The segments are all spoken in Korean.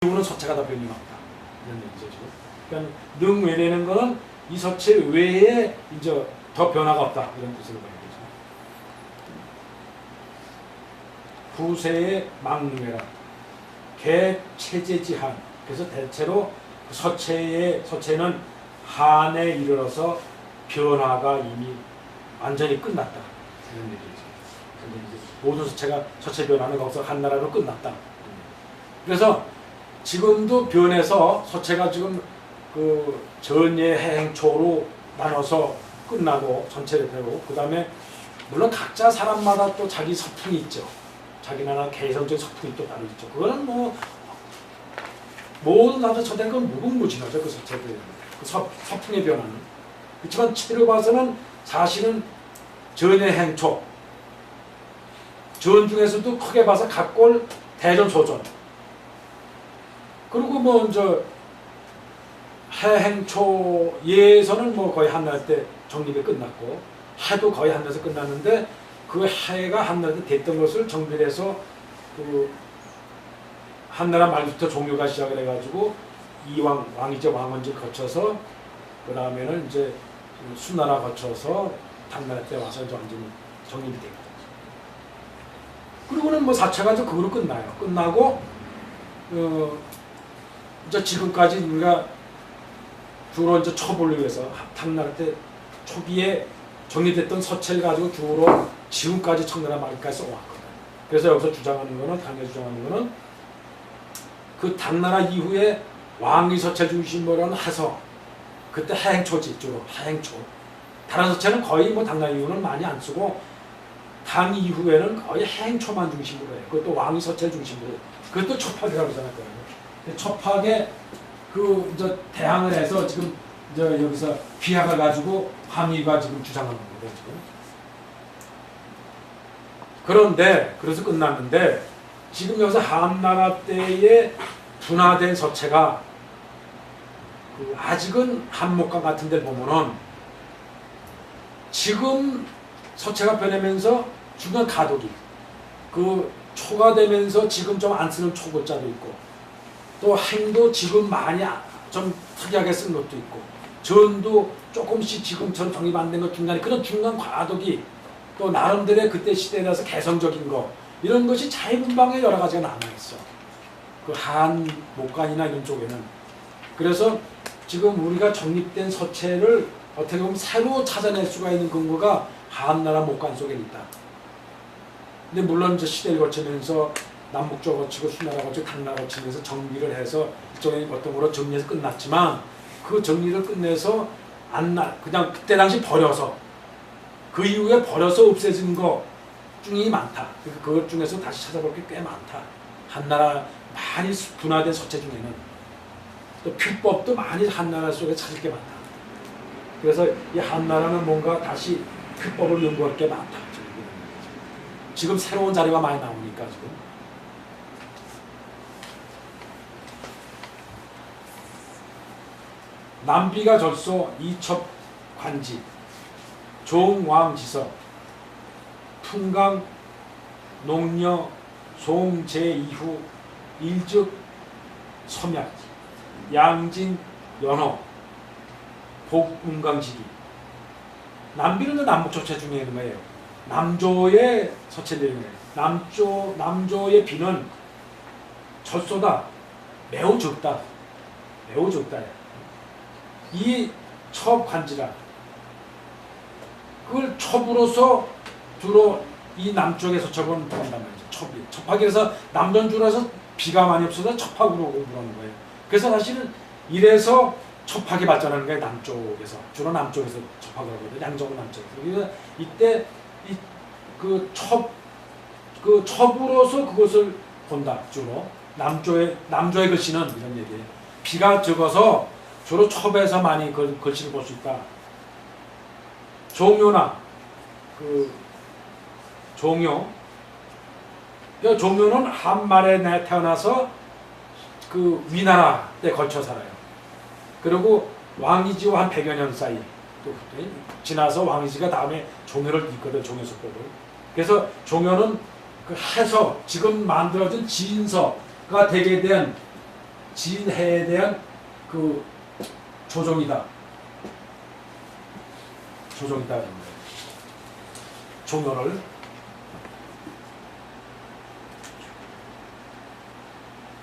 이유는 서체가 다 변이 없다. 이런 얘기죠, 지금. 그러니까 능 외래는 거는 이 서체 외에 이제 더 변화가 없다. 이런 뜻으로 봐야 되죠. 부세의 망능해라. 개체제지한. 그래서 대체로 서체는 한에 이르러서 변화가 이미 완전히 끝났다. 이런 얘기죠. 모든 서체 변화는 거기서 한 나라로 끝났다. 그래서 지금도 변해서 서체가 지금 그 전예, 해행초로 나눠서 끝나고 전체를 되고, 그 다음에 물론 각자 사람마다 또 자기 서풍이 있죠. 자기 나라 개성적 서풍이 또 따로 있죠. 그거는 뭐 모든 나라 서체는 건 무궁무진하죠. 그 서체들 그 서풍의 변화는. 그렇지만 체로 봐서는 사실은 전예, 해행초 전 중에서도 크게 봐서 갑골, 대전, 소전. 그리고 뭐 이제 해행초에서는 뭐 거의 한날 때 정립이 끝났고, 해도 거의 한날에서 끝났는데 그 해가 한날 때 됐던 것을 정비해서 그 한나라 말부터 종료가 시작을 해가지고 이왕 왕이제 왕원제 거쳐서 그 다음에는 이제 수나라 거쳐서 당나라 때 와서 이제 완전히 정립이 되거든요. 그리고는 뭐 사체가 이제 그거로 끝나요. 끝나고 이제 지금까지 우리가 주로 이제 초보를 위해서 당나라 때 초기에 정리됐던 서체를 가지고 주로 지금까지 청나라 말기까지 써왔거든. 그래서 여기서 주장하는 거는, 당에 주장하는 거는 그 당나라 이후에 왕위 서체 중심으로 한 해서 그때 해행초지, 주로 해행초. 다른 서체는 거의 뭐 당나라 이후는 많이 안 쓰고 당 이후에는 거의 해행초만 중심으로 해요. 그것도 왕위 서체 중심으로. 그것도 초팍이라고 그러잖아요. 첩학에 그 이제 대항을 해서 지금 이제 여기서 비약을 가지고 황희가 지금 주장하는 거예요, 지금. 그런데 그래서 끝났는데 지금 여기서 한나라 때에 분화된 서체가 그 아직은 한목강 같은 데 보면은 지금 서체가 변하면서 중간 가독이 그 초가 되면서 지금 좀 안 쓰는 초고자도 있고, 또 행도 지금 많이 좀 특이하게 쓴 것도 있고, 전도 조금씩 지금처럼 정립 안 된 것 중간에 그런 중간 과도기, 또 나름대로의 그때 시대에 대해서 개성적인 거, 이런 것이 자유분방에 여러 가지가 남아있어. 그 한 목간이나 이런 쪽에는. 그래서 지금 우리가 정립된 서체를 어떻게 보면 새로 찾아낼 수가 있는 근거가 한나라 목간 속에 있다. 근데 물론 이제 시대를 거치면서 남북조 거치고 수나라 거치고 당나라 거치면서 정리를 해서 일종의 어떤 거로 정리해서 끝났지만, 그 정리를 끝내서 그냥 그때 당시 버려서 그 이후에 버려서 없애진 거 중이 많다. 그것 중에서 다시 찾아볼 게 꽤 많다. 한나라 많이 분화된 서체 중에는 또 필법도 많이 한나라 속에 찾을 게 많다. 그래서 이 한나라는 뭔가 다시 필법을 연구할 게 많다. 지금 새로운 자료가 많이 나오니까 지금. 남비가 절소 이첩 관지 종왕지서 풍강 농녀 송제 이후 일즉 섬약 양진 연호 복운강지기. 남비는 남북 서체 중에 있는 거예요. 남조의 서체 내용이에요. 남조의 비는 절소다. 매우 적다. 매우 적다. 이 첩관지라. 그걸 첩으로서 주로 이 남쪽의 서척은 부른단 말이죠. 첩학에서 남전주라서 비가 많이 없어서 첩학으로 공부하는 거예요. 그래서 사실은 이래서 첩학이 발전하는 거예요. 남쪽에서. 주로 남쪽에서 첩학을 하거든요. 양정은 남쪽에서. 그래서 이때 그 첩으로서 그것을 본다. 주로. 남조의 글씨는 이런 얘기예요. 비가 적어서 주로 첩에서 많이 글씨를 볼 수 있다. 종묘나 종묘. 종묘는 한말에 태어나서 그 위나라 때 걸쳐 살아요. 그리고 왕이지와 한 100여 년 사이 또 지나서 왕이지가 다음에 종묘를 잇거든, 종묘석법을. 그래서 종묘는 그 해서 지금 만들어진 진서가 되게 된 진해에 대한 그 조정이다. 조정이다. 종료를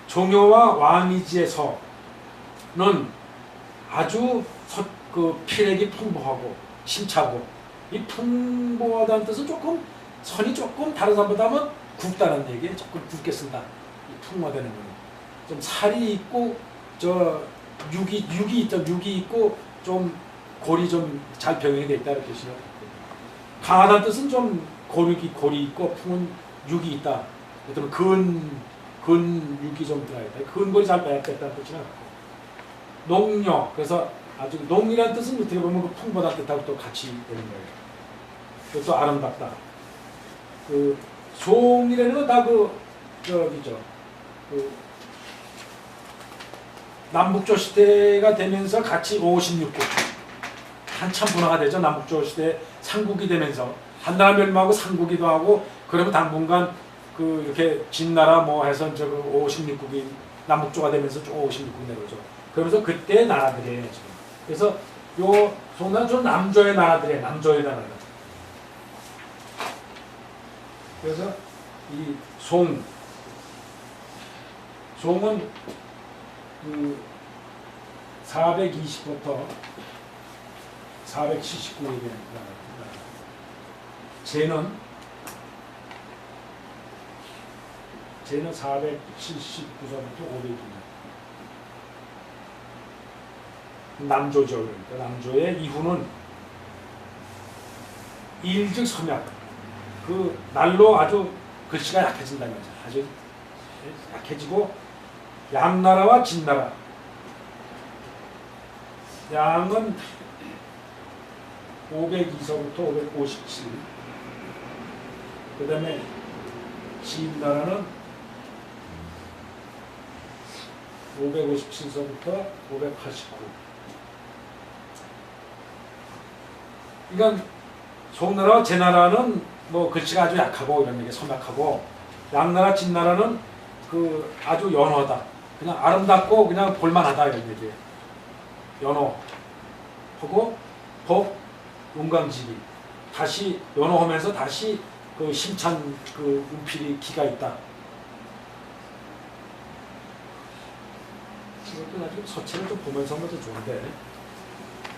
종효와 왕이지의 서는 아주 그 필액이 풍부하고 심차고, 이 풍부하다는 뜻은 조금 선이 조금 다른 사람보다 하면 굵다는 얘기에 조금 굵게 쓴다. 이 풍부하다는 거는 좀 살이 있고 저 육이 있고 좀 골이 좀 잘 병행이 돼 있다 이렇게 뜻이요. 강하다는 뜻은 좀 골이 있고 풍은 육이 있다. 그다음에 근 육이 좀 들어있다. 근골이 잘 빼앗겼다는 뜻이나 농력, 그래서 아주 농이라는 뜻은 어떻게 보면 그 풍부하다는 뜻하고 또 같이 되는 거예요. 그것도 아름답다. 그 송이라는 건 다 저기죠. 그 남북조 시대가 되면서 같이 56국 한참 분화가 되죠. 남북조 시대 삼국이 되면서 한나라 멸망하고 삼국이도 하고, 그러면 당분간 그 이렇게 진나라 뭐 해서 저 56국이 남북조가 되면서 쭉 56국 내려오죠. 그러면서 그때 나라들이에요 지금. 그래서 요 송나라는 좀 남조의 나라들이에요. 남조의 나라들. 그래서 이 송은 그 420부터 479에 대한 제는 479서부터 500년. 남조죠. 그러니까 남조의 이후는 일즉 섬약. 그 날로 아주 글씨가 약해진다는 거죠. 아주 약해지고 양나라와 진나라. 양은 502서부터 557. 그 다음에 진나라는 557서부터 589. 그러니까 송나라와 제나라는 뭐 글씨가 아주 약하고 이런 얘기 섬약하고, 양나라 진나라는 그 아주 연호하다. 그냥 아름답고 그냥 볼만하다 이런 얘기예요. 연호하고 법 용광지기. 다시 연호하면서 다시 그 심찬 그 운필이 기가 있다. 이것도 나중에 서체를 좀 보면서 하면 더 좋은데.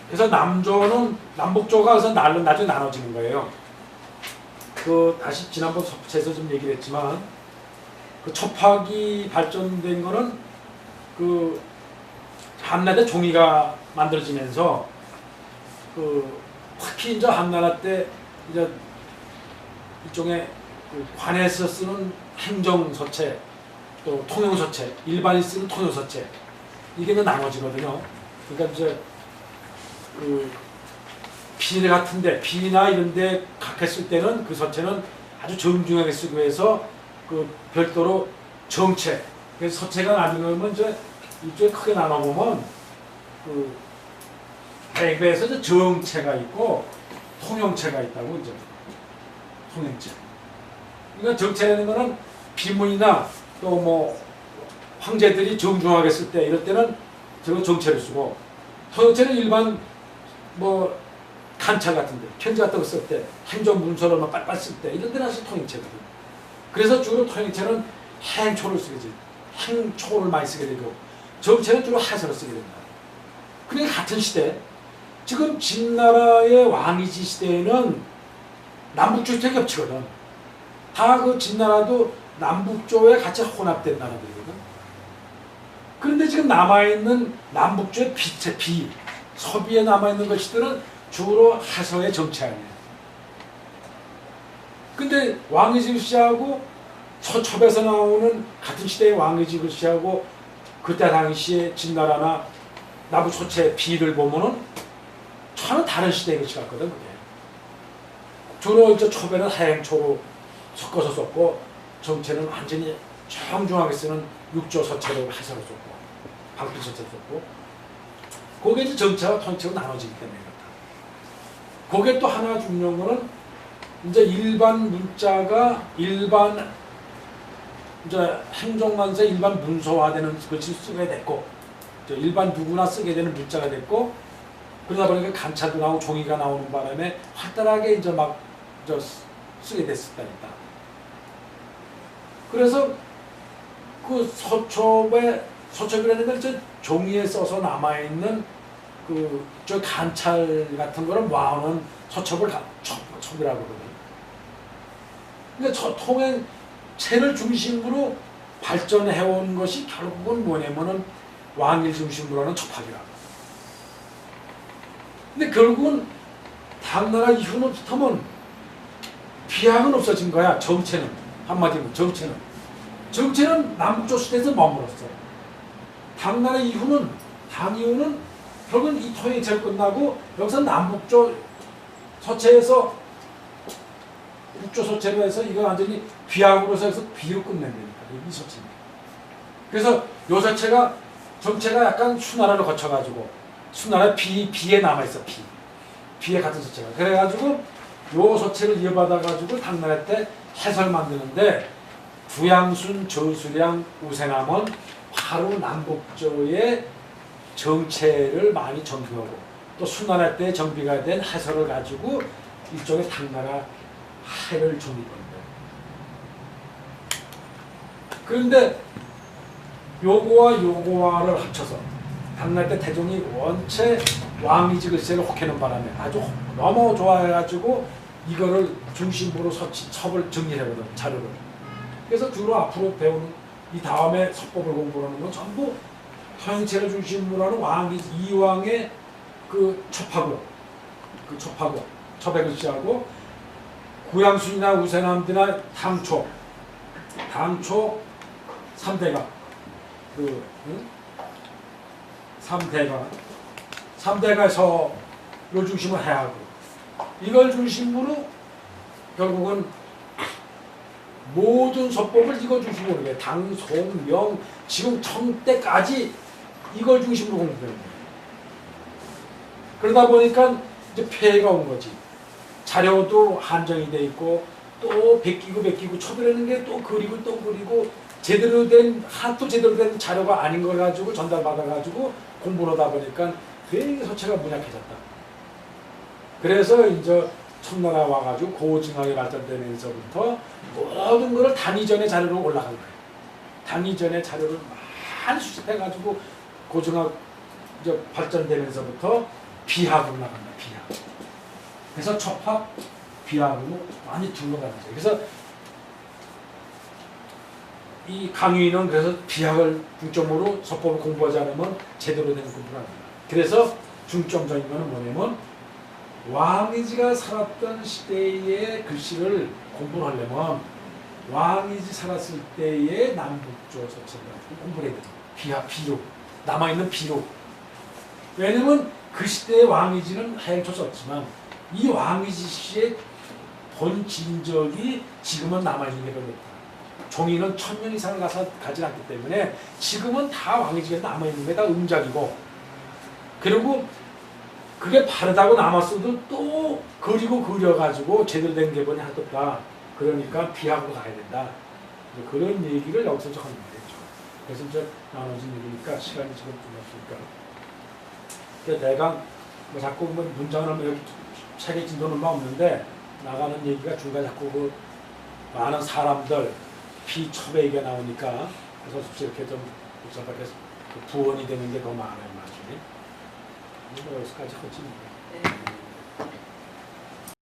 그래서 남북조가 그래서 나중에 나눠지는 거예요. 그 다시 지난번 서체에서 좀 얘기를 했지만, 그 첩학이 발전된 거는 그 한나라 때 종이가 만들어지면서 그 특히 이제 한나라 때 이제 일종의 그 관에서 쓰는 행정서체, 또 통용서체, 일반이 쓰는 통용서체, 이게 이제 나눠지거든요. 그러니까 이제 그 비 같은데, 비나 이런데 각했을 때는 그 서체는 아주 정중하게 쓰기 위해서 그 별도로 정체. 그래서 서체가 나누면 이제 이쪽에 크게 나눠보면 그 대개에서 이제 정체가 있고 통용체가 있다고 이제 통용체. 그러니까 정체라는 거는 비문이나 또 뭐 황제들이 정중하게 쓸 때 이럴 때는 저거 정체를 쓰고, 통용체는 일반 뭐 간찰 같은데 편지 같은 거 쓸 때, 행정문서를 막 빨빨 쓸 때 이런 데는 사실 통용체거든. 그래서 주로 통용체는 행초를 쓰게 되죠. 행초를 많이 쓰게 되고, 정체는 주로 하서를 쓰게 된다. 그러니까 같은 시대, 지금 진나라의 왕이지 시대에는 남북조 시대가 겹치거든. 다 그 진나라도 남북조에 같이 혼합된 나라들이거든. 그런데 지금 남아있는 남북조의 서비에 남아있는 것들은 주로 하서의 정체 아니에요. 근데 왕이지 글씨하고 서첩에서 나오는 같은 시대의 왕이지 글씨하고 그때 당시에 진나라나 남북 서체 비를 보면은 전혀 다른 시대의 글씨 같거든. 그게 주로 이제 초배는 하행초로 섞어서 썼고, 정체는 완전히 정중하게 쓰는 육조 서체로 해서로 썼고, 방필 서체로 썼고, 그게 이제 정체와 통체로 나눠지기 때문에 그렇다. 그게 또 하나 중요한 거는 이제 일반 문자가 일반 이제 행정만세 일반 문서화되는 글씨 쓰게 됐고, 일반 누구나 쓰게 되는 문자가 됐고, 그러다 보니까 간차도 나오고 종이가 나오는 바람에 활달하게 이제 막 쓰게 됐었다니까. 그래서 그 서첩이라는 건 종이에 써서 남아있는 저 간찰 같은 거를 모아놓은 서첩을 첩이라고 그러거든요. 그러니까 통행체를 중심으로 발전해온 것이 결국은 뭐냐면은 왕일 중심으로 하는 첩학이라고. 근데 결국은 당나라 이후부터는 비약은 없어진 거야. 정체는. 한마디로 정체는 남북조 시대에서 머물렀어. 당나라 이후는, 당 이후는 결국은 이 통행체를 끝나고 여기서 남북조 서체에서 북조 서체로 해서 이거 완전히 비약으로 해서 비로 끝낸다니까. 이 서체는. 그래서 요 서체가 정체가 약간 수나라를 거쳐가지고 수나라 비에 남아있어. 비에 같은 서체가. 그래가지고 요 서체를 이어받아가지고 당나라 때 해설 만드는데 부양순, 저수량, 우세남은 바로 남북조의 정체를 많이 정비하고 또 수나라 때 정비가 된 해설을 가지고 일종의 당나라 해를 정비합니다. 그런데 요거와를 합쳐서 당나라 때 태종이 원체 왕이지 글씨를 혹해는 바람에 아주 너무 좋아해가지고 이거를 중심으로 첩을 정리하거든, 자료를. 그래서 주로 앞으로 배우는 이 다음에 서법을 공부하는 건 전부 통행체를 중심으로 하는 이왕의 첩의 글씨하고 구양순이나 우세남이나 당초 3대가 3대가 서를 중심으로 해야 하고 이걸 중심으로 결국은 모든 서법을 이걸 중심으로 해. 당, 송, 명, 지금 청때까지 이걸 중심으로 공부해요. 그러다 보니까 이제 폐해가 온 거지. 자료도 한정이 돼 있고 또 베끼고 첩이라는 게 또 그리고 제대로 된 자료가 아닌 걸 가지고 전달받아가지고 공부를 하다 보니까 되게 서체가 문약해졌다. 그래서 이제 청나라 와가지고 고증학이 발전되면서부터 모든 것을 단위전의 자료로 올라간 거예요. 단위전의 자료를 많이 수집해가지고 고증학 이제 발전되면서부터 비학으로 나간다. 비학. 그래서 첩학, 비학으로 많이 둘러가는 거예요. 그래서 이 강유인은 그래서 비학을 중점으로 서법을 공부하지 않으면 제대로 된 공부를 합니다. 그래서 중점적인 것은 뭐냐면 왕이지가 살았던 시대의 글씨를 공부를 하려면 왕이지 살았을 때의 남북조 서체를 공부를 해야 돼요. 비로 남아있는 비로. 왜냐면 그 시대의 왕이지는 하행초 썼지만 이 왕이지 씨의 본 진적이 지금은 남아있는 게 별로 없다. 종이는 1000년 이상을 가지 않기 때문에 지금은 다 왕이지가 남아있는 게 다 음작이고 그리고 그게 바르다고 남았어도 또 그려가지고 제대로 된 개본이 하나도 없다. 그러니까 비학으로 가야 된다. 그런 얘기를 여기서 좀 하는 거죠. 그래서 이제 나눠진 얘기니까 시간이 지금 좀 없으니까. 내가 뭐 자꾸 문장을 여기 책에 진도는 얼마 없는데 나가는 얘기가 중간에 자꾸 많은 사람들 비첩의 얘기가 나오니까 그래서 이렇게 좀 복잡하게 부원이 되는 게 더 많아요. 나중에. 여기까지 하지.